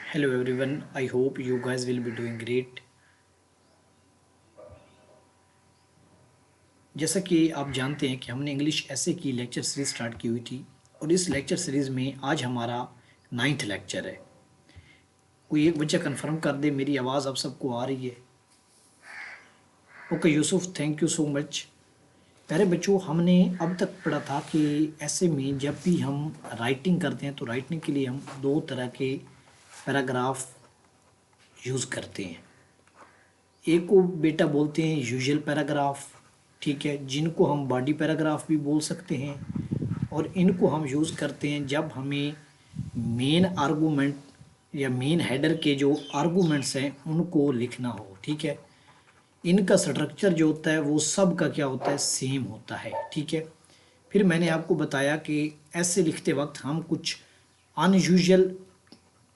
Hello everyone, I hope you guys will be doing great. जैसा कि आप जानते हैं कि हमने इंग्लिश ऐसे की लेक्चर सीरीज स्टार्ट की हुई थी और इस लेक्चर सीरीज में आज हमारा 9th लेक्चर है। कोई एक बच्चा कंफर्म कर दे मेरी आवाज़ आप सबको आ रही है। Okay Yusuf, thank you so much. प्यारे बच्चों, हमने अब तक पढ़ा था कि ऐसे में जब भी हम राइटिंग करते हैं तो राइटिंग के लिए हम दो तरह के पैराग्राफ यूज़ करते हैं। एक को बेटा बोलते हैं यूजुअल पैराग्राफ, ठीक है, जिनको हम बॉडी पैराग्राफ भी बोल सकते हैं। और इनको हम यूज़ करते हैं जब हमें मेन आर्गूमेंट या मेन हेडर के जो आर्गूमेंट्स हैं उनको लिखना हो, ठीक है। इनका स्ट्रक्चर जो होता है वो सब का क्या होता है, सेम होता है, ठीक है। फिर मैंने आपको बताया कि ऐसे लिखते वक्त हम कुछ अनयूजुअल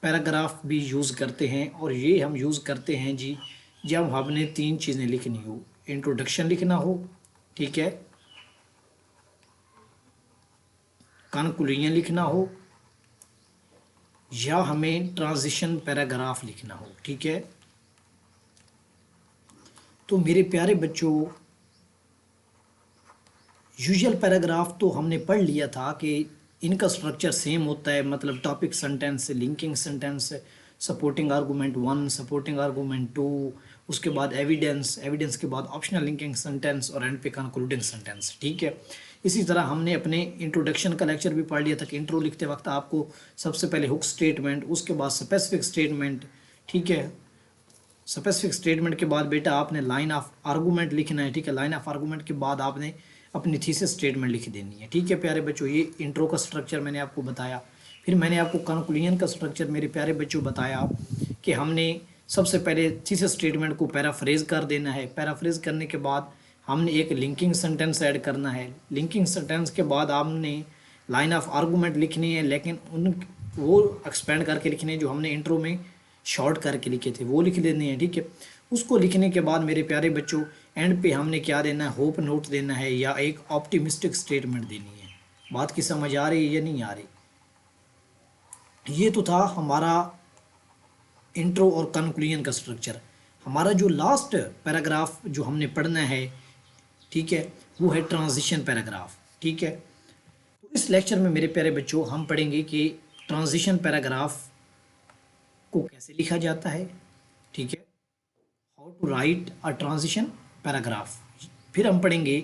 पैराग्राफ भी यूज़ करते हैं और ये हम यूज़ करते हैं जी जब हमने तीन चीज़ें लिखनी हो। इंट्रोडक्शन लिखना हो, ठीक है, कंक्लूजन लिखना हो या हमें ट्रांजिशन पैराग्राफ लिखना हो, ठीक है। तो मेरे प्यारे बच्चों, यूजुअल पैराग्राफ तो हमने पढ़ लिया था कि इनका स्ट्रक्चर सेम होता है, मतलब topic sentence, linking sentence, supporting argument 1, supporting argument 2, उसके बाद एविडेंस, एविडेंस के बाद ऑप्शनल लिंकिंग सेंटेंस और एंड पे कंक्लूडिंग सेंटेंस, ठीक है। इसी तरह हमने अपने इंट्रोडक्शन का लेक्चर भी पढ़ लिया था कि इंट्रो लिखते वक्त आपको सबसे पहले हुक स्टेटमेंट, उसके बाद स्पेसिफिक स्टेटमेंट, ठीक है। स्पेसिफिक स्टेटमेंट के बाद बेटा आपने लाइन ऑफ आर्गूमेंट लिखना है, ठीक है। लाइन ऑफ आर्गूमेंट के बाद आपने अपनी थीसिस स्टेटमेंट लिख देनी है, ठीक है प्यारे बच्चों। ये इंट्रो का स्ट्रक्चर मैंने आपको बताया। फिर मैंने आपको कंक्लूजन का स्ट्रक्चर मेरे प्यारे बच्चों बताया कि हमने सबसे पहले थीसिस स्टेटमेंट को पैराफ्रेज कर देना है। पैराफ्रेज करने के बाद हमने एक लिंकिंग सेंटेंस ऐड करना है। लिंकिंग सेंटेंस के बाद आपने लाइन ऑफ आर्गूमेंट लिखनी है, लेकिन उन वो एक्सपेंड करके लिखने जो हमने इंट्रो में शॉर्ट करके लिखे थे वो लिख देने हैं, ठीक है। उसको लिखने के बाद मेरे प्यारे बच्चों एंड पे हमने क्या देना है, होप नोट देना है या एक ऑप्टिमिस्टिक स्टेटमेंट देनी है। बात की समझ आ रही है या नहीं आ रही? ये तो था हमारा इंट्रो और कंक्लूजन का स्ट्रक्चर। हमारा जो लास्ट पैराग्राफ जो हमने पढ़ना है, ठीक है, वो है ट्रांजिशन पैराग्राफ, ठीक है। तो इस लेक्चर में मेरे प्यारे बच्चों हम पढ़ेंगे कि ट्रांजिशन पैराग्राफ को कैसे लिखा जाता है, ठीक है, how to write a transition paragraph. फिर हम पढ़ेंगे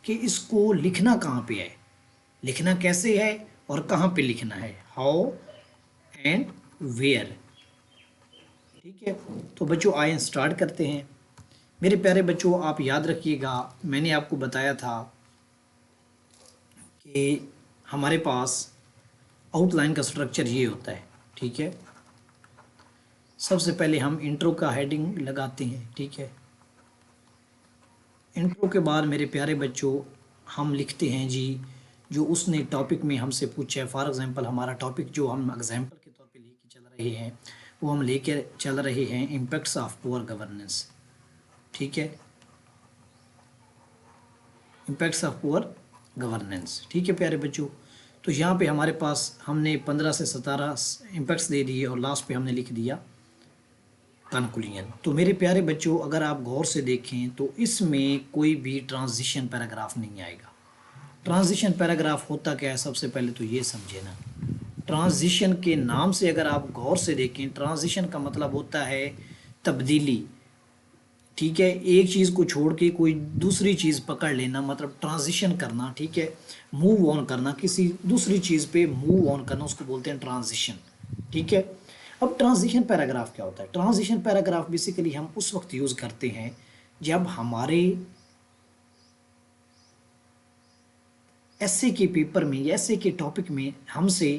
कि इसको लिखना कहाँ पे है, लिखना कैसे है और कहाँ पे लिखना है, हाउ एंड वेयर, ठीक है। तो बच्चों आइए स्टार्ट करते हैं। मेरे प्यारे बच्चों आप याद रखिएगा, मैंने आपको बताया था कि हमारे पास आउटलाइन का स्ट्रक्चर ये होता है, ठीक है। सबसे पहले हम इंट्रो का हेडिंग लगाते हैं, ठीक है। इंट्रो के बाद मेरे प्यारे बच्चों हम लिखते हैं जी जो उसने टॉपिक में हमसे पूछा है। फॉर एग्जांपल हमारा टॉपिक जो हम एग्जांपल के तौर पे लेके चल रहे हैं वो हम लेके चल रहे हैं इम्पैक्ट्स ऑफ पुअर गवर्नेंस, ठीक है, इम्पैक्ट्स ऑफ पुअर गवर्नेंस, ठीक है प्यारे बच्चों। तो यहाँ पे हमारे पास हमने 15 से 17 इम्पैक्ट्स दे दिए और लास्ट पे हमने लिख दिया कंक्लूजन। तो मेरे प्यारे बच्चों अगर आप गौर से देखें तो इसमें कोई भी ट्रांजिशन पैराग्राफ नहीं आएगा। ट्रांजिशन पैराग्राफ होता क्या है, सबसे पहले तो ये समझे ना। ट्रांजिशन के नाम से अगर आप गौर से देखें, ट्रांजिशन का मतलब होता है तब्दीली, ठीक है। एक चीज़ को छोड़ के कोई दूसरी चीज़ पकड़ लेना, मतलब ट्रांजिशन करना, ठीक है, मूव ऑन करना, किसी दूसरी चीज़ पे मूव ऑन करना, उसको बोलते हैं ट्रांजिशन, ठीक है। अब ट्रांजिशन पैराग्राफ क्या होता है? ट्रांजिशन पैराग्राफ बेसिकली हम उस वक्त यूज़ करते हैं जब हमारे एसए के पेपर में या एसए के टॉपिक में हमसे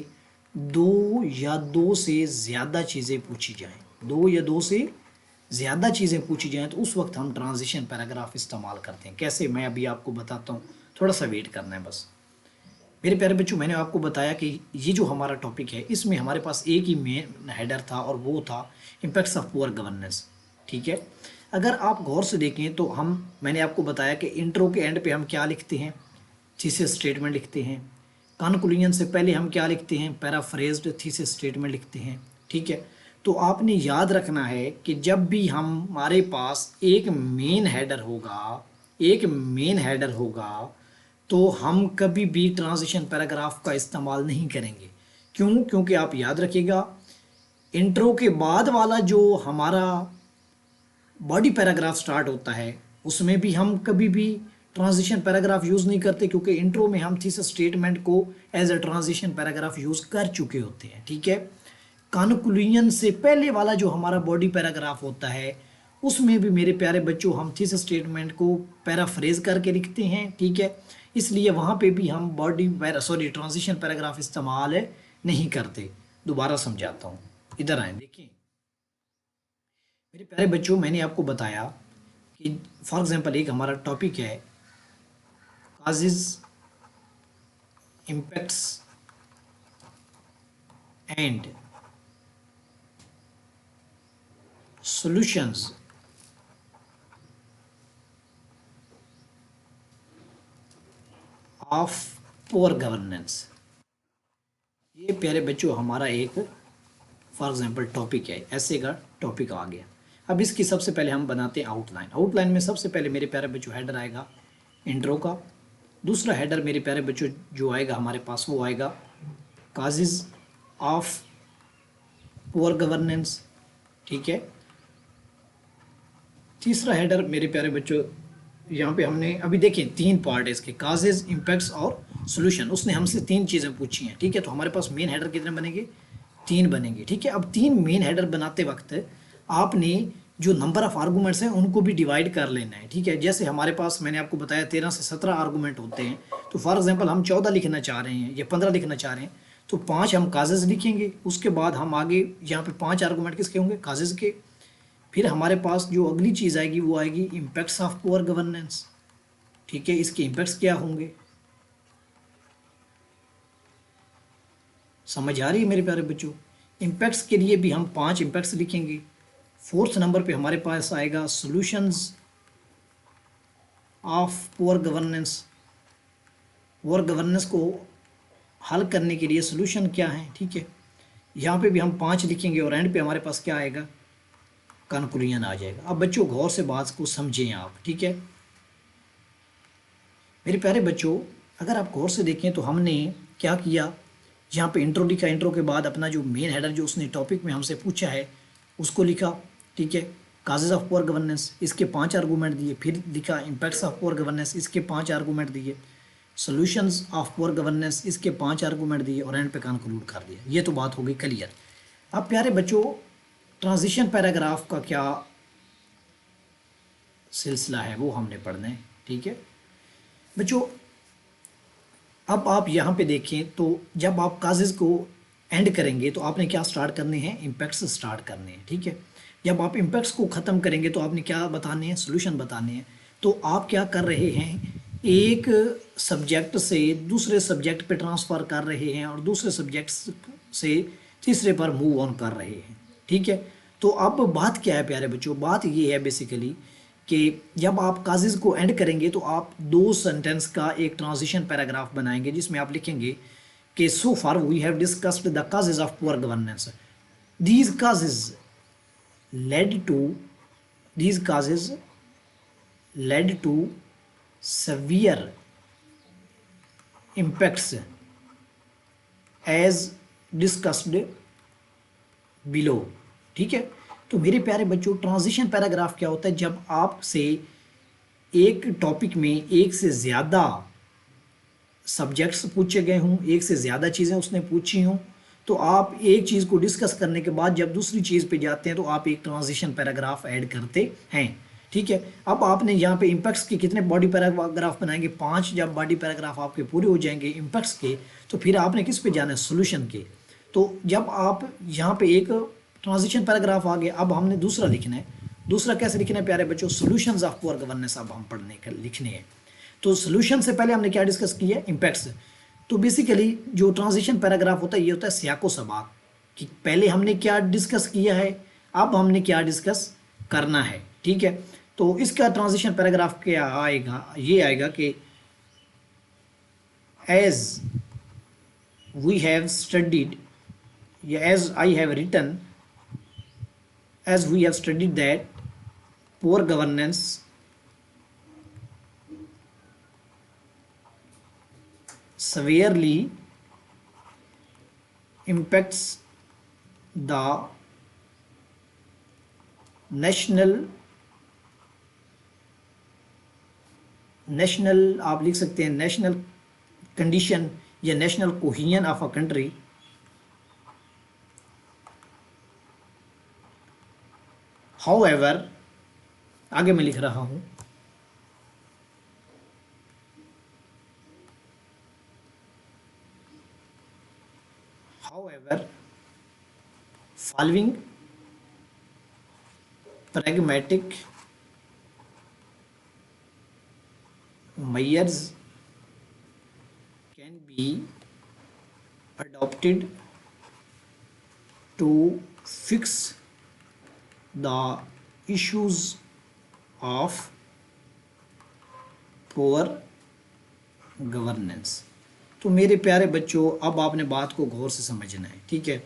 दो या दो से ज़्यादा चीज़ें पूछी जाएं, दो या दो से ज़्यादा चीज़ें पूछी जाएं, तो उस वक्त हम ट्रांजिशन पैराग्राफ इस्तेमाल करते हैं। कैसे, मैं अभी आपको बताता हूँ, थोड़ा सा वेट करना है बस। मेरे प्यारे बच्चों मैंने आपको बताया कि ये जो हमारा टॉपिक है इसमें हमारे पास एक ही मेन हेडर था और वो था इम्पैक्ट्स ऑफ पुअर गवर्नेंस, ठीक है। अगर आप गौर से देखें तो मैंने आपको बताया कि इंट्रो के एंड पे हम क्या लिखते हैं, थीसिस स्टेटमेंट लिखते हैं। कंक्लूजन से पहले हम क्या लिखते हैं, पैराफ्रेज्ड थीसिस स्टेटमेंट लिखते हैं, ठीक है। तो आपने याद रखना है कि जब भी हमारे पास एक मेन हेडर होगा तो हम कभी भी ट्रांजिशन पैराग्राफ का इस्तेमाल नहीं करेंगे। क्यों? क्योंकि आप याद रखिएगा, इंट्रो के बाद वाला जो हमारा बॉडी पैराग्राफ स्टार्ट होता है उसमें भी हम कभी भी ट्रांजिशन पैराग्राफ यूज़ नहीं करते, क्योंकि इंट्रो में हम थीसिस स्टेटमेंट को as a transition paragraph use कर चुके होते हैं। ठीक है। कॉन्क्लूजन से पहले वाला जो हमारा बॉडी पैराग्राफ होता है उसमें भी मेरे प्यारे बच्चों हम थीसिस स्टेटमेंट को पैराफ्रेज करके लिखते हैं। ठीक है। इसलिए वहाँ पे भी हम ट्रांजिशन पैराग्राफ इस्तेमाल नहीं करते। दोबारा समझाता हूँ, इधर आए देखिए मेरे प्यारे बच्चों, मैंने आपको बताया कि फॉर एग्जांपल एक हमारा टॉपिक है causes, impacts and solutions of poor governance. ये प्यारे बच्चों हमारा एक फॉर एग्जांपल टॉपिक है, ऐसे का टॉपिक आ गया। अब इसकी सबसे पहले हम बनाते हैं आउटलाइन। आउटलाइन में सबसे पहले मेरे प्यारे बच्चों हेडर आएगा इंट्रो का। दूसरा हेडर मेरे प्यारे बच्चों जो आएगा हमारे पास वो आएगा काजेज ऑफ पुअर गवर्नेंस। ठीक है। तीसरा हेडर मेरे प्यारे बच्चों यहाँ पे हमने अभी देखें 3 पार्ट है इसके, काजेज, इम्पैक्ट्स और सोल्यूशन। उसने हमसे 3 चीज़ें पूछी हैं। ठीक है। तो हमारे पास मेन हेडर कितने बनेंगे? 3 बनेंगे। ठीक है। अब 3 मेन हेडर बनाते वक्त आपने जो नंबर ऑफ आर्गूमेंट्स हैं उनको भी डिवाइड कर लेना है। ठीक है। जैसे हमारे पास मैंने आपको बताया 13 से 17 आर्गूमेंट होते हैं, तो फॉर एग्जांपल हम 14 लिखना चाह रहे हैं या 15 लिखना चाह रहे हैं, तो 5 हम काजेज लिखेंगे। उसके बाद हम आगे यहाँ पे 5 आर्गूमेंट किसके होंगे? काजेज के। फिर हमारे पास जो अगली चीज़ आएगी वो आएगी इम्पैक्ट्स ऑफ पुअर गवर्नेंस। ठीक है। इसके इम्पैक्ट्स क्या होंगे? समझ आ रही है मेरे प्यारे बच्चों? इम्पैक्ट्स के लिए भी हम 5 इम्पैक्ट्स लिखेंगे। 4th नंबर पे हमारे पास आएगा solutions of poor governance. Poor governance को हल करने के लिए सॉल्यूशन क्या है? ठीक है। यहाँ पे भी हम 5 लिखेंगे और एंड पे हमारे पास क्या आएगा? कंक्लूजन आ जाएगा। अब बच्चों गौर से बात को समझें आप। ठीक है। मेरे प्यारे बच्चों, अगर आप गौर से देखें तो हमने क्या किया, यहाँ पे इंट्रो लिखा, इंट्रो के बाद अपना जो मेन हेडर जो उसने टॉपिक में हमसे पूछा है उसको लिखा। ठीक है। काजेज ऑफ पुअर गवर्नेंस, इसके 5 आर्गूमेंट दिए। फिर लिखा इम्पैक्ट्स ऑफ पुअर गवर्नेंस, इसके 5 आर्गूमेंट दिए। सॉल्यूशंस ऑफ पुअर गवर्नेंस, इसके 5 आर्गूमेंट दिए और एंड पे कंक्लूड कर दिया। ये तो बात हो गई क्लियर। अब प्यारे बच्चों, ट्रांजिशन पैराग्राफ का क्या सिलसिला है वो हमने पढ़ना है। ठीक है बच्चों। अब आप यहाँ पे देखें तो जब आप काजेज को एंड करेंगे तो आपने क्या स्टार्ट करने हैं? इम्पैक्ट्स स्टार्ट करने हैं। ठीक है। जब आप इम्पैक्ट्स को ख़त्म करेंगे तो आपने क्या बताने हैं? सोल्यूशन बताने हैं। तो आप क्या कर रहे हैं? एक सब्जेक्ट से दूसरे सब्जेक्ट पे ट्रांसफ़र कर रहे हैं और दूसरे सब्जेक्ट से तीसरे पर मूव ऑन कर रहे हैं। ठीक है। तो अब बात क्या है प्यारे बच्चों? बात ये है बेसिकली कि जब आप काजेज को एंड करेंगे तो आप 2 सेंटेंस का एक ट्रांजिशन पैराग्राफ बनाएंगे जिसमें आप लिखेंगे कि so far we have discussed the causes of poor governance. These causes led to these causes led to severe impacts as discussed below। ठीक है। तो मेरे प्यारे बच्चों, ट्रांजिशन पैराग्राफ क्या होता है? जब आपसे एक टॉपिक में एक से ज़्यादा सब्जेक्ट्स पूछे गए हों, एक से ज़्यादा चीज़ें उसने पूछी हों, तो आप एक चीज़ को डिस्कस करने के बाद जब दूसरी चीज़ पे जाते हैं तो आप एक ट्रांजिशन पैराग्राफ ऐड करते हैं। ठीक है। अब आपने यहाँ पे इम्पैक्ट्स के कितने बॉडी पैराग्राफ बनाएंगे? 5। जब बॉडी पैराग्राफ आपके पूरे हो जाएंगे इम्पैक्ट्स के, तो फिर आपने किस पे जाना है? सोल्यूशन के। तो जब आप यहाँ पे एक ट्रांजिशन पैराग्राफ आ गया, अब हमने दूसरा लिखना है। दूसरा कैसे लिखना है प्यारे बच्चों? सोल्यूशंस ऑफ पुअर गवर्नेंस अब हम पढ़ने का लिखने हैं। तो सोल्यूशन से पहले हमने क्या डिस्कस किया है? इम्पैक्ट्स। तो बेसिकली जो ट्रांजिशन पैराग्राफ होता है ये होता है सियाको सबाक, कि पहले हमने क्या डिस्कस किया है, अब हमने क्या डिस्कस करना है। ठीक है। तो इसका ट्रांजिशन पैराग्राफ क्या आएगा? ये आएगा कि एज वी हैव स्टडीड या as I have written as we have studied that poor governance severely impacts the national आप लिख सकते हैं नेशनल कंडीशन या national cohesion of a country, however आगे मैं लिख रहा हूं, however following pragmatic measures can be adopted to fix the issues of poor governance। तो मेरे प्यारे बच्चों, अब आपने बात को गौर से समझना है, ठीक है।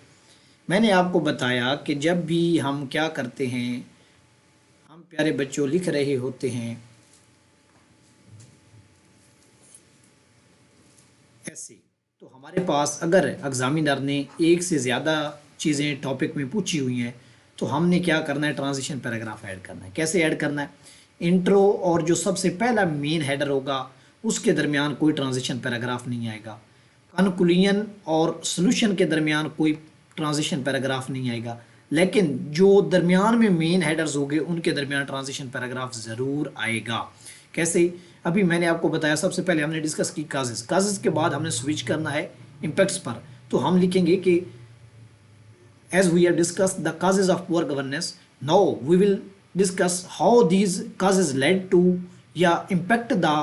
मैंने आपको बताया कि जब भी हम क्या करते हैं, हम प्यारे बच्चों लिख रहे होते हैं ऐसे, तो हमारे पास अगर एग्जामिनर ने एक से ज़्यादा चीज़ें टॉपिक में पूछी हुई हैं तो हमने क्या करना है, ट्रांजिशन पैराग्राफ ऐड करना है। कैसे ऐड करना है, इंट्रो और जो सबसे पहला मेन हेडर होगा उसके दरमियान कोई ट्रांजिशन पैराग्राफ नहीं आएगा, कंक्लूजन और सॉल्यूशन के दरमियान कोई ट्रांजिशन पैराग्राफ नहीं आएगा, लेकिन जो दरमियान में मेन हेडर्स होंगे उनके दरमियान ट्रांजिशन पैराग्राफ ज़रूर आएगा। कैसे, अभी मैंने आपको बताया, सबसे पहले हमने डिस्कस की काजेज के बाद हमने स्विच करना है इम्पैक्ट्स पर। तो हम लिखेंगे कि as we have discussed the causes of poor governance, now we will discuss how these causes led to या impact the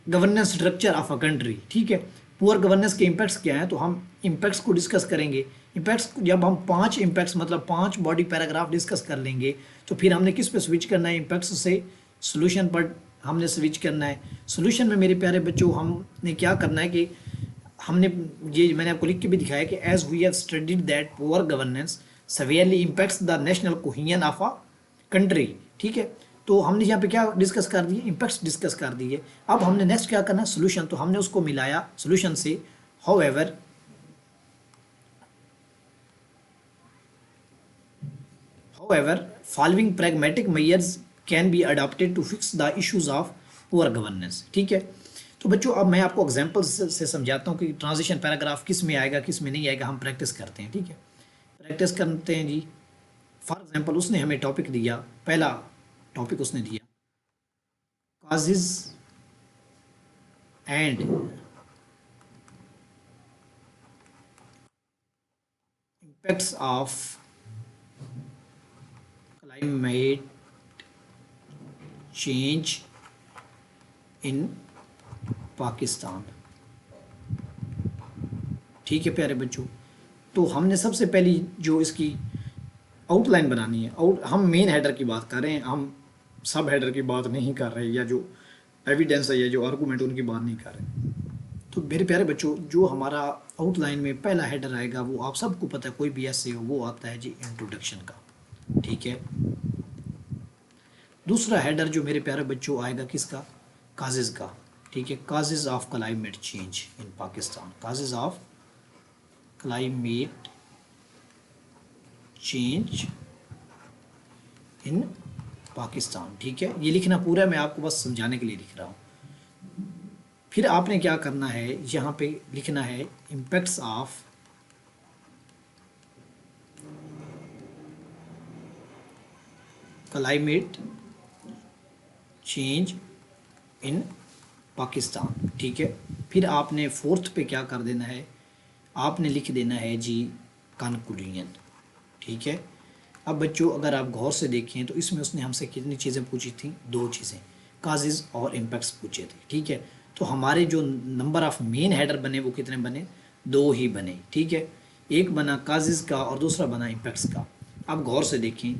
governance structure of a country। ठीक है, पुअर गवर्नेंस के इम्पैक्ट्स क्या हैं, तो हम इम्पैक्ट्स को डिस्कस करेंगे। इम्पैक्ट्स जब हम 5 इम्पैक्ट्स मतलब 5 बॉडी पैराग्राफ डिस्कस कर लेंगे तो फिर हमने किस पे स्विच करना है, इम्पैक्ट्स से सोल्यूशन पर हमने स्विच करना है। सोल्यूशन में मेरे प्यारे बच्चों हमने क्या करना है कि हमने ये मैंने आपको लिख के भी दिखाया कि as we have studied that poor governance severely impacts the national cohesion of a country. ठीक है, तो हमने यहाँ पे क्या डिस्कस कर दिए, इम्पैक्ट्स डिस्कस कर दिए। अब हमने नेक्स्ट क्या करना है, सोल्यूशन। तो हमने उसको मिलाया सोल्यूशन से, however following pragmatic measures can be adopted to fix the issues of poor governance. ठीक है, तो बच्चों अब मैं आपको एग्जांपल से समझाता हूँ कि ट्रांजिशन पैराग्राफ किस में आएगा किस में नहीं आएगा। हम प्रैक्टिस करते हैं, ठीक है, प्रैक्टिस करते हैं जी। फॉर एग्जांपल उसने हमें टॉपिक दिया, पहला टॉपिक उसने दिया causes and impacts of climate change in Pakistan. ठीक है प्यारे बच्चों, तो हमने सबसे पहली जो इसकी आउटलाइन बनानी है, हम मेन हेडर की बात कर रहे हैं, हम सब हेडर की बात नहीं कर रहे, या जो एविडेंस है या जो आर्गूमेंट उनकी बात नहीं कर रहे। तो मेरे प्यारे बच्चों, जो हमारा आउटलाइन में पहला हेडर आएगा वो आप सबको पता है, कोई भी ऐसे हो, वो आता है जी इंट्रोडक्शन का। ठीक है, दूसरा हेडर जो मेरे प्यारे बच्चों आएगा किसका, काजेज का। ठीक है, causes of climate change in Pakistan, causes of climate change in Pakistan. ठीक है, ये लिखना पूरा मैं आपको बस समझाने के लिए लिख रहा हूँ। फिर आपने क्या करना है, यहाँ पे लिखना है impacts of climate change in Pakistan. ठीक है, फिर आपने फोर्थ पे क्या कर देना है, आपने लिख देना है जी कंक्लूजन। ठीक है, अब बच्चों अगर आप गौर से देखें तो इसमें उसने हमसे कितनी चीज़ें पूछी थी, 2 चीज़ें, काजेज और इम्पैक्ट्स पूछे थे। ठीक है, तो हमारे जो नंबर ऑफ मेन हेडर बने वो कितने बने, 2 ही बने। ठीक है, एक बना काजेज का और दूसरा बना इम्पैक्ट्स का। अब गौर से देखें,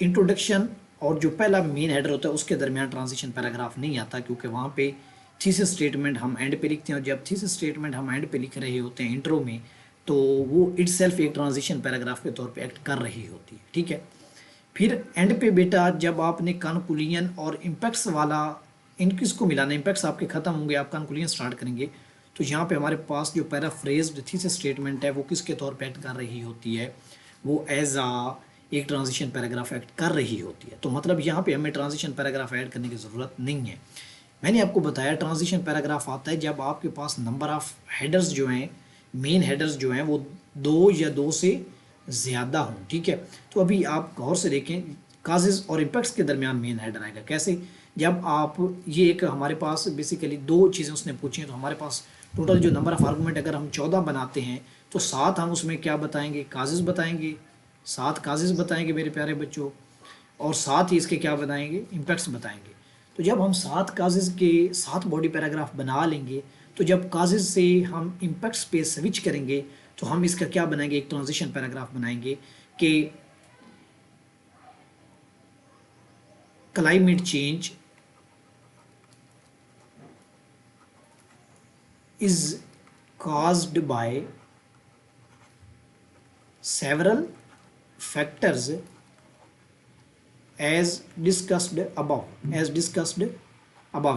इंट्रोडक्शन और जो पहला मेन हेडर होता है उसके दरमियान ट्रांजिशन पैराग्राफ नहीं आता, क्योंकि वहाँ पे थीसिस स्टेटमेंट हम एंड पे लिखते हैं, और जब थीसिस स्टेटमेंट हम एंड पे लिख रहे होते हैं इंट्रो में, तो वो इटसेल्फ एक ट्रांजिशन पैराग्राफ के तौर पे एक्ट कर रही होती है, ठीक है। फिर एंड पे बेटा जब आपने कॉन्क्लूजन और इम्पैक्ट्स वाला इन किसको मिलाना, इम्पैक्ट्स आपके ख़त्म होंगे, आप कॉन्क्लूजन स्टार्ट करेंगे, तो यहाँ पे हमारे पास जो पैराफ्रेज्ड थीसिस स्टेटमेंट है वो किसके तौर पे एक्ट कर रही होती है, वो एज आ एक ट्रांजिशन पैराग्राफ एक्ट कर रही होती है। तो मतलब यहाँ पे हमें ट्रांजिशन पैराग्राफ ऐड करने की ज़रूरत नहीं है। मैंने आपको बताया ट्रांजिशन पैराग्राफ आता है जब आपके पास नंबर ऑफ़ हेडर्स जो हैं, मेन हेडर्स जो हैं वो 2 या 2 से ज़्यादा हों, ठीक है। तो अभी आप गौर से देखें, काजेज़ और इम्पैक्ट्स के दरमियान मेन हेडर आएगा कैसे, जब आप ये एक हमारे पास बेसिकली 2 चीज़ें उसने पूछी हैं, तो हमारे पास टोटल जो नंबर ऑफ़ आर्गूमेंट अगर हम 14 बनाते हैं तो 7 हम उसमें क्या बताएंगे, काजेज़ बताएंगे, 7 काजेज़ बताएंगे मेरे प्यारे बच्चों, और साथ ही इसके क्या बताएंगे, इम्पैक्ट्स बताएंगे। तो जब हम 7 काजेज़ के 7 बॉडी पैराग्राफ बना लेंगे, तो जब काजेज़ से हम इम्पैक्ट्स पे स्विच करेंगे तो हम इसका क्या बनाएंगे, एक ट्रांजिशन पैराग्राफ बनाएंगे कि climate change is caused by several factors as discussed above,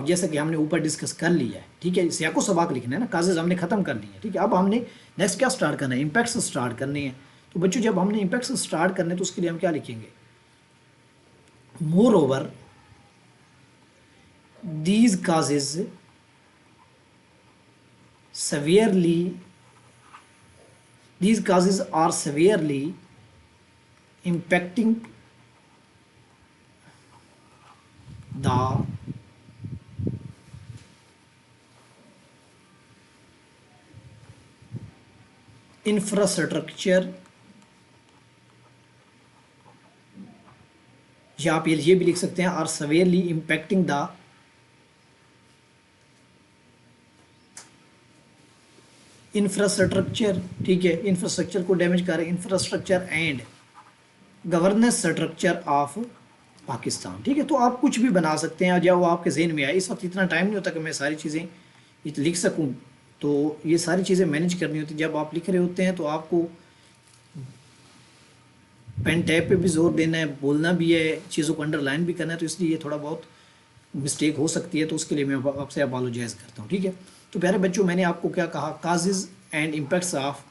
जैसा कि हमने ऊपर डिस्कस कर लिया है, ठीक है। इसे आपको सबक लिखना है ना, काजेज हमने खत्म कर लिए हैं, ठीक है। अब हमने नेक्स्ट क्या स्टार्ट करना है, इम्पैक्ट्स स्टार्ट करने हैं। तो बच्चों जब हमने इम्पैक्ट्स स्टार्ट करने तो उसके लिए हम क्या लिखेंगे, more over these causes these causes are severely impacting the infrastructure, या आप ये भी लिख सकते हैं, are severely impacting the infrastructure, ठीक है, इंफ्रास्ट्रक्चर को डैमेज कर रहे हैं, infrastructure and governance structure of Pakistan, ठीक है। तो आप कुछ भी बना सकते हैं जब वो आपके जहन में आए। इस वक्त इतना टाइम नहीं होता कि मैं सारी चीज़ें लिख सकूं, तो ये सारी चीज़ें मैनेज करनी होती। जब आप लिख रहे होते हैं तो आपको पेन टैप पे भी जोर देना है, बोलना भी है, चीज़ों को अंडरलाइन भी करना है, तो इसलिए ये थोड़ा बहुत मिस्टेक हो सकती है, तो उसके लिए मैं आपसे अपोलोजाइज करता हूँ, ठीक है। तो प्यारे बच्चों मैंने आपको क्या कहा, causes and impacts of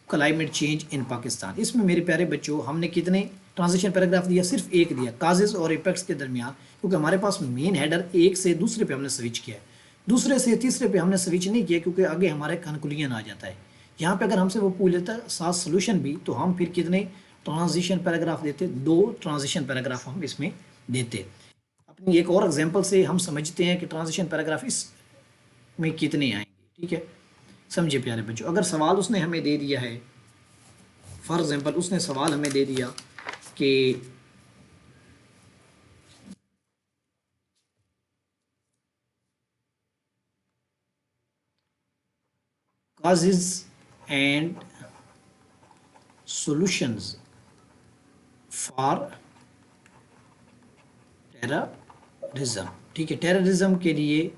climate change in Pakistan. इसमें मेरे प्यारे बच्चों हमने कितने ट्रांजिशन पैराग्राफ दिया, सिर्फ एक दिया, काजेज़ और इम्पैक्ट्स के दरमियान, क्योंकि हमारे पास मेन हेडर एक से दूसरे पे हमने स्विच किया है, दूसरे से तीसरे पे हमने स्विच नहीं किया, क्योंकि आगे हमारे कंक्लूजन आ जाता है। यहाँ पे अगर हमसे वो पूछ लेता साथ सोल्यूशन भी, तो हम फिर कितने ट्रांजिशन पैराग्राफ देते, 2 ट्रांजिशन पैराग्राफ हम इसमें देते। अपनी एक और एग्जांपल से हम समझते हैं कि ट्रांजिशन पैराग्राफ इस में कितने आएंगे, ठीक है। समझे प्यारे बच्चों, अगर सवाल उसने हमें दे दिया है, फॉर एग्जांपल उसने सवाल हमें दे दिया कि causes and solutions for terrorism, ठीक है। टेररिज्म के लिए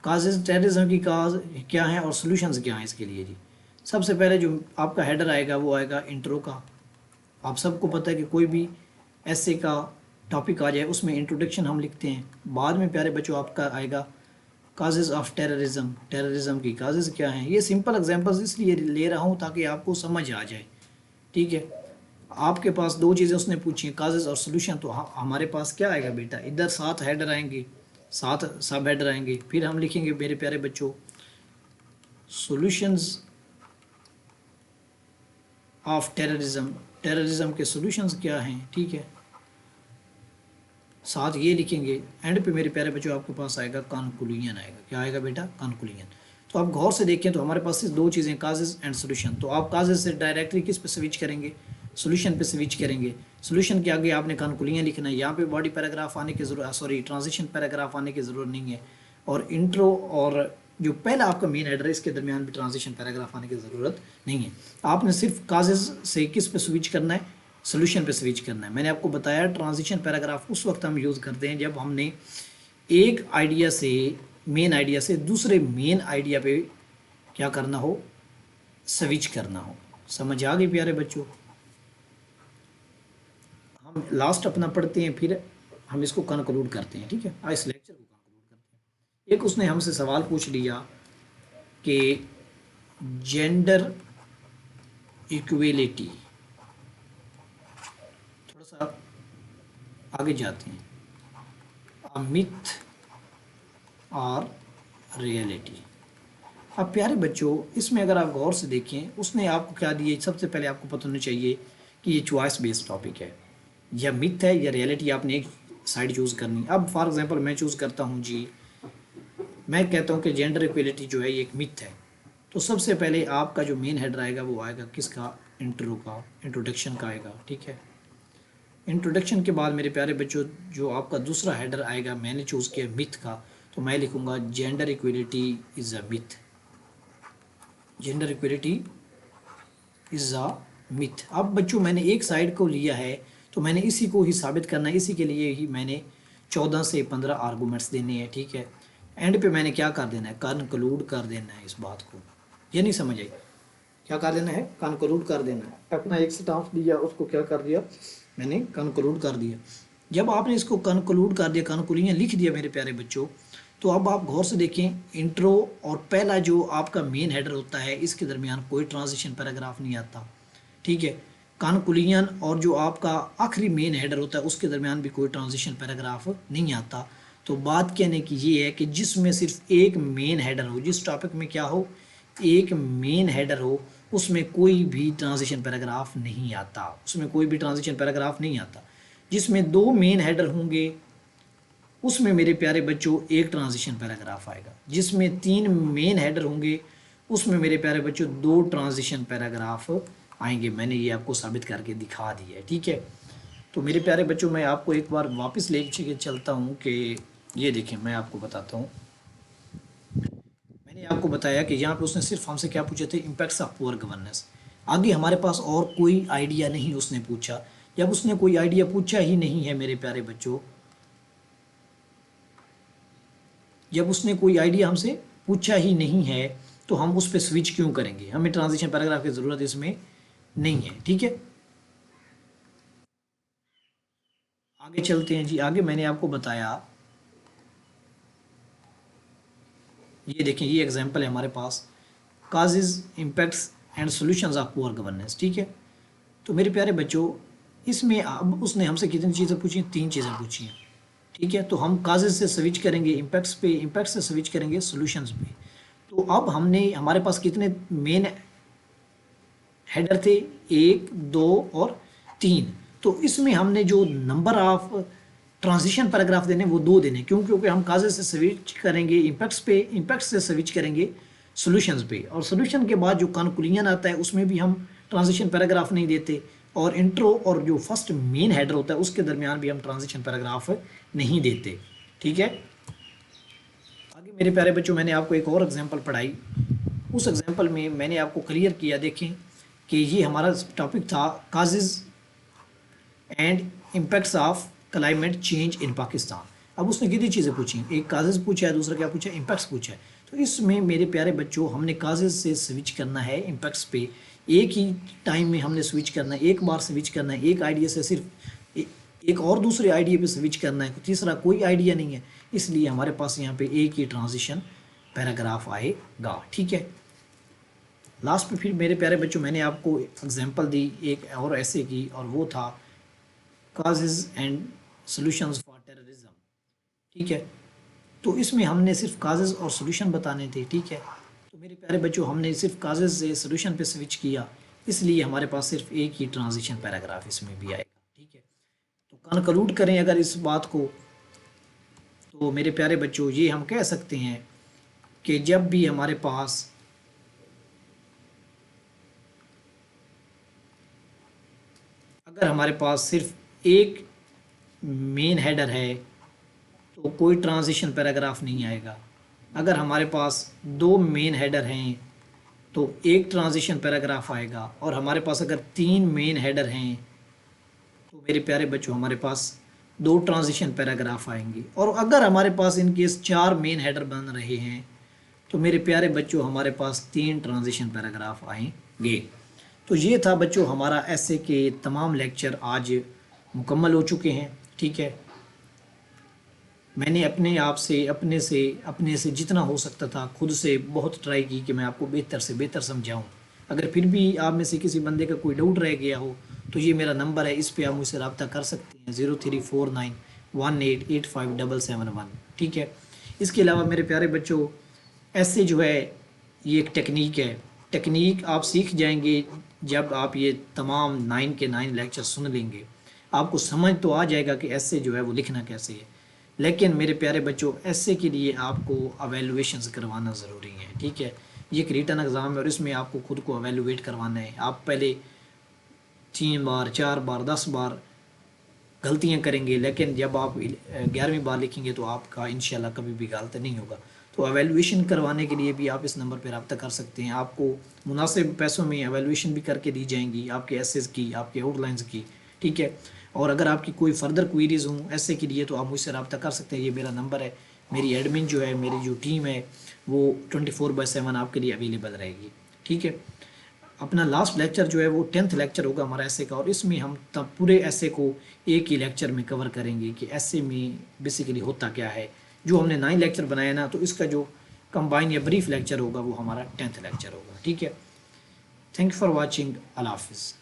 काजेज, टेररिज्म की काज क्या है और सॉल्यूशंस क्या हैं इसके लिए जी। सबसे पहले जो आपका हेडर आएगा वो आएगा इंट्रो का। आप सबको पता है कि कोई भी ऐसे का टॉपिक आ जाए उसमें इंट्रोडक्शन हम लिखते हैं। बाद में प्यारे बच्चों आपका आएगा काजेज़ ऑफ टेररिज्म, टेररिज्म की काजेज़ क्या हैं। ये सिंपल एग्जांपल्स इसलिए ले रहा हूँ ताकि आपको समझ आ जाए, ठीक है। आपके पास 2 चीज़ें उसने पूछी हैं, काजेज़ और सोल्यूशन, तो हमारे पास क्या आएगा बेटा, इधर 7 हेडर आएंगे, 7 सब हेडर आएंगे, फिर हम लिखेंगे मेरे प्यारे बच्चों सॉल्यूशंस ऑफ टेररिज्म, टेररिज्म के सॉल्यूशंस क्या हैं, ठीक है। साथ ये लिखेंगे, एंड पे मेरे प्यारे बच्चों आपके पास आएगा कंक्लूजन, आएगा क्या आएगा बेटा, कंक्लूजन। तो आप गौर से देखें तो हमारे पास सिर्फ 2 चीज़ें, काजेज़ एंड सोल्यूशन। तो आप काजेज़ से डायरेक्टली किस पे स्विच करेंगे, सोल्यूशन पे स्विच करेंगे। सोल्यूशन के आगे आपने कंक्लूजन लिखना है, यहाँ पे बॉडी पैराग्राफ आने की जरूरत, सॉरी ट्रांजिशन पैराग्राफ आने की ज़रूरत नहीं है, और इंट्रो और जो पहला आपका मेन हेडर है इसके दरमियान भी ट्रांजिशन पैराग्राफ आने की ज़रूरत नहीं है। आपने सिर्फ काजेज़ से किस पे स्विच करना है, सोल्यूशन पे स्विच करना है। मैंने आपको बताया ट्रांजिशन पैराग्राफ उस वक्त हम यूज़ करते हैं जब हमने एक आइडिया से, मेन आइडिया से दूसरे मेन आइडिया पे क्या करना हो, स्विच करना हो। समझ आ गई प्यारे बच्चों? हम लास्ट अपना पढ़ते हैं, फिर हम इसको कंक्लूड करते हैं, ठीक है? आज इस लेक्चर को कंक्लूड करते हैं। एक उसने हमसे सवाल पूछ लिया कि जेंडर इक्वेलिटी, थोड़ा सा आगे जाते हैं, अ मिथ और रियलिटी। अब प्यारे बच्चों, इसमें अगर आप गौर से देखें, उसने आपको क्या दिए, सबसे पहले आपको पता होना चाहिए कि ये चॉइस बेस्ड टॉपिक है, या मिथ है या रियलिटी, आपने एक साइड चूज़ करनी। अब फॉर एग्जांपल मैं चूज़ करता हूँ जी, मैं कहता हूँ कि जेंडर इक्वलिटी जो है ये एक मिथ है, तो सबसे पहले आपका जो मेन हेडर आएगा वो आएगा किसका? इंट्रो का, इंट्रोडक्शन का आएगा, ठीक है? इंट्रोडक्शन के बाद मेरे प्यारे बच्चों जो आपका दूसरा हेडर आएगा, मैंने चूज़ किया मिथ का, तो मैं लिखूँगा gender equality is a myth. Gender equality is a myth. अब बच्चों मैंने एक साइड को लिया है, तो मैंने इसी को ही साबित करना है, इसी के लिए ही मैंने 14 से 15 आर्गूमेंट्स देने हैं, ठीक है? एंड पे मैंने क्या कर देना है? कंक्लूड कर देना है इस बात को। ये नहीं समझ आई? क्या कर देना है? कंक्लूड कर देना है। अपना एक स्टाफ दिया, उसको क्या कर दिया मैंने? कंक्लूड कर दिया। जब आपने इसको कंक्लूड कर दिया, कंक्लूजन लिख दिया मेरे प्यारे बच्चों, तो अब आप गौर से देखें, इंट्रो और पहला जो आपका मेन हेडर होता है, इसके दरमियान कोई ट्रांजिशन पैराग्राफ नहीं आता, ठीक है? कंक्लूजन और जो आपका आखिरी मेन हेडर होता है उसके दरमियान भी कोई ट्रांजिशन पैराग्राफ नहीं आता। तो बात कहने की ये है कि जिसमें सिर्फ एक मेन हेडर हो, जिस टॉपिक में क्या हो, एक मेन हेडर हो, उसमें कोई भी ट्रांजिशन पैराग्राफ नहीं आता, उसमें कोई भी ट्रांजिशन पैराग्राफ नहीं आता। जिसमें दो मेन हेडर होंगे उसमें मेरे प्यारे बच्चों एक ट्रांजिशन पैराग्राफ आएगा। जिसमें 3 मेन हेडर होंगे उसमें मेरे प्यारे बच्चों 2 ट्रांजिशन पैराग्राफ आएंगे। मैंने ये आपको साबित करके दिखा दिया है, ठीक है? तो मेरे प्यारे बच्चों मैं आपको एक बार वापस ले चलता हूँ कि ये देखें, मैं आपको बताता हूँ। मैंने आपको बताया कि यहाँ पे उसने सिर्फ हमसे क्या पूछे थे? Impacts of poor governance. आगे हमारे पास और कोई आइडिया नहीं उसने पूछा। जब उसने कोई आइडिया पूछा ही नहीं है मेरे प्यारे बच्चों, जब उसने कोई आइडिया हमसे पूछा ही नहीं है, तो हम उस पर स्विच क्यों करेंगे? हमें ट्रांजिशन पैराग्राफ की ज़रूरत इसमें नहीं है, ठीक है? आगे चलते हैं जी। आगे मैंने आपको बताया, ये देखें, ये एग्जांपल है हमारे पास, causes, impacts and solutions of poor governance, ठीक है? तो मेरे प्यारे बच्चों, इसमें अब उसने हमसे कितनी चीज़ें पूछी? 3 चीज़ें पूछी हैं, ठीक है? तो हम काजेज से स्विच करेंगे इम्पैक्ट्स पे, इम्पैक्ट से स्विच करेंगे सॉल्यूशंस पे। तो अब हमने, हमारे पास कितने मेन हेडर थे? 1, 2 और 3। तो इसमें हमने जो नंबर ऑफ ट्रांजिशन पैराग्राफ देने वो 2 देने, क्यों? क्योंकि हम काजेज से स्विच करेंगे इम्पैक्ट्स पे, इम्पैक्ट से स्विच करेंगे सॉल्यूशंस पे, और सॉल्यूशन के बाद जो कंक्लूजन आता है उसमें भी हम ट्रांजिशन पैराग्राफ नहीं देते, और इंट्रो और जो फर्स्ट मेन हेडर होता है उसके दरमियान भी हम ट्रांजिशन पैराग्राफ नहीं देते, ठीक है? आगे मेरे प्यारे बच्चों मैंने आपको एक और एग्जांपल पढ़ाई। उस एग्जांपल में मैंने आपको क्लियर किया, देखें कि ये हमारा टॉपिक था causes and impacts of climate change in Pakistan. अब उसने कितनी चीज़ें पूछी? एक काजेज पूछा है, दूसरा क्या पूछा? इम्पैक्ट्स पूछा है। तो इसमें मेरे प्यारे बच्चों हमने काजेज से स्विच करना है इम्पैक्ट्स पे, एक ही टाइम में हमने स्विच करना है, एक बार स्विच करना है, एक आइडिया से सिर्फ एक और दूसरे आइडिया पे स्विच करना है, तीसरा कोई आइडिया नहीं है, इसलिए हमारे पास यहाँ पे एक ही ट्रांजिशन पैराग्राफ आएगा, ठीक है? लास्ट में फिर मेरे प्यारे बच्चों मैंने आपको एग्जांपल दी एक और ऐसे की, और वो था causes and solutions for terrorism, ठीक है? तो इसमें हमने सिर्फ काजेज और सॉल्यूशन बताने थे, ठीक है? तो मेरे प्यारे बच्चों हमने सिर्फ काजेज से सॉल्यूशन पे स्विच किया, इसलिए हमारे पास सिर्फ एक ही ट्रांजिशन पैराग्राफ इसमें भी आएगा, ठीक है? तो कंक्लूड करें अगर इस बात को, तो मेरे प्यारे बच्चों ये हम कह सकते हैं कि जब भी हमारे पास अगर हमारे पास सिर्फ एक मेन हेडर है तो कोई ट्रांजिशन पैराग्राफ नहीं आएगा। अगर हमारे पास 2 मेन हेडर हैं तो एक ट्रांजिशन पैराग्राफ आएगा, और हमारे पास अगर 3 मेन हेडर हैं तो मेरे प्यारे बच्चों हमारे पास 2 ट्रांजिशन पैराग्राफ आएंगे। और अगर हमारे पास इन केस 4 मेन हेडर बन रहे हैं तो मेरे प्यारे बच्चों हमारे पास 3 ट्रांजिशन पैराग्राफ आएंगे। तो ये था बच्चों हमारा ऐसे के तमाम लेक्चर आज मुकम्मल हो चुके हैं। ठीक है, मैंने अपने से जितना हो सकता था खुद से बहुत ट्राई की कि मैं आपको बेहतर से बेहतर समझाऊं। अगर फिर भी आप में से किसी बंदे का कोई डाउट रह गया हो तो ये मेरा नंबर है, इस पे आप मुझसे रब्ता कर सकते हैं 0349188577 ठीक है। इसके अलावा मेरे प्यारे बच्चों ऐसे जो है ये एक टेक्निक है, टेक्निक आप सीख जाएंगे जब आप ये तमाम 9 के 9 लेक्चर सुन लेंगे। आपको समझ तो आ जाएगा कि ऐसे जो है वो लिखना कैसे है। लेकिन मेरे प्यारे बच्चों ऐसे के लिए आपको अवेलुएशंस करवाना ज़रूरी है। ठीक है, ये एक रिटन एग्ज़ाम है और इसमें आपको खुद को अवेलुएट करवाना है। आप पहले 3 बार 4 बार 10 बार गलतियां करेंगे, लेकिन जब आप 11वीं बार लिखेंगे तो आपका इंशाल्लाह कभी भी गलत नहीं होगा। तो एवेलुएशन करवाने के लिए भी आप इस नंबर पर रब्ता कर सकते हैं। आपको मुनासिब पैसों में एवेलुएशन भी करके दी जाएंगी, आपके एसेस की, आपके आउटलाइंस की। ठीक है, और अगर आपकी कोई फर्दर क्वेरीज हों ऐसे के लिए तो आप मुझसे रब्ता कर सकते हैं। ये मेरा नंबर है, मेरी एडमिन जो है, मेरी जो टीम है वो 24/7 आपके लिए अवेलेबल रहेगी। ठीक है, अपना लास्ट लेक्चर जो है वो 10th लेक्चर होगा हमारा ऐसे का, और इसमें हम तब पूरे ऐसे को एक ही लेक्चर में कवर करेंगे कि ऐसे में बेसिकली होता क्या है। जो हमने 9 लेक्चर बनाया ना, तो इसका जो कंबाइन या ब्रीफ लेक्चर होगा वो हमारा 10th लेक्चर होगा। ठीक है, थैंक यू फॉर वॉचिंग, अल्लाह हाफिज़।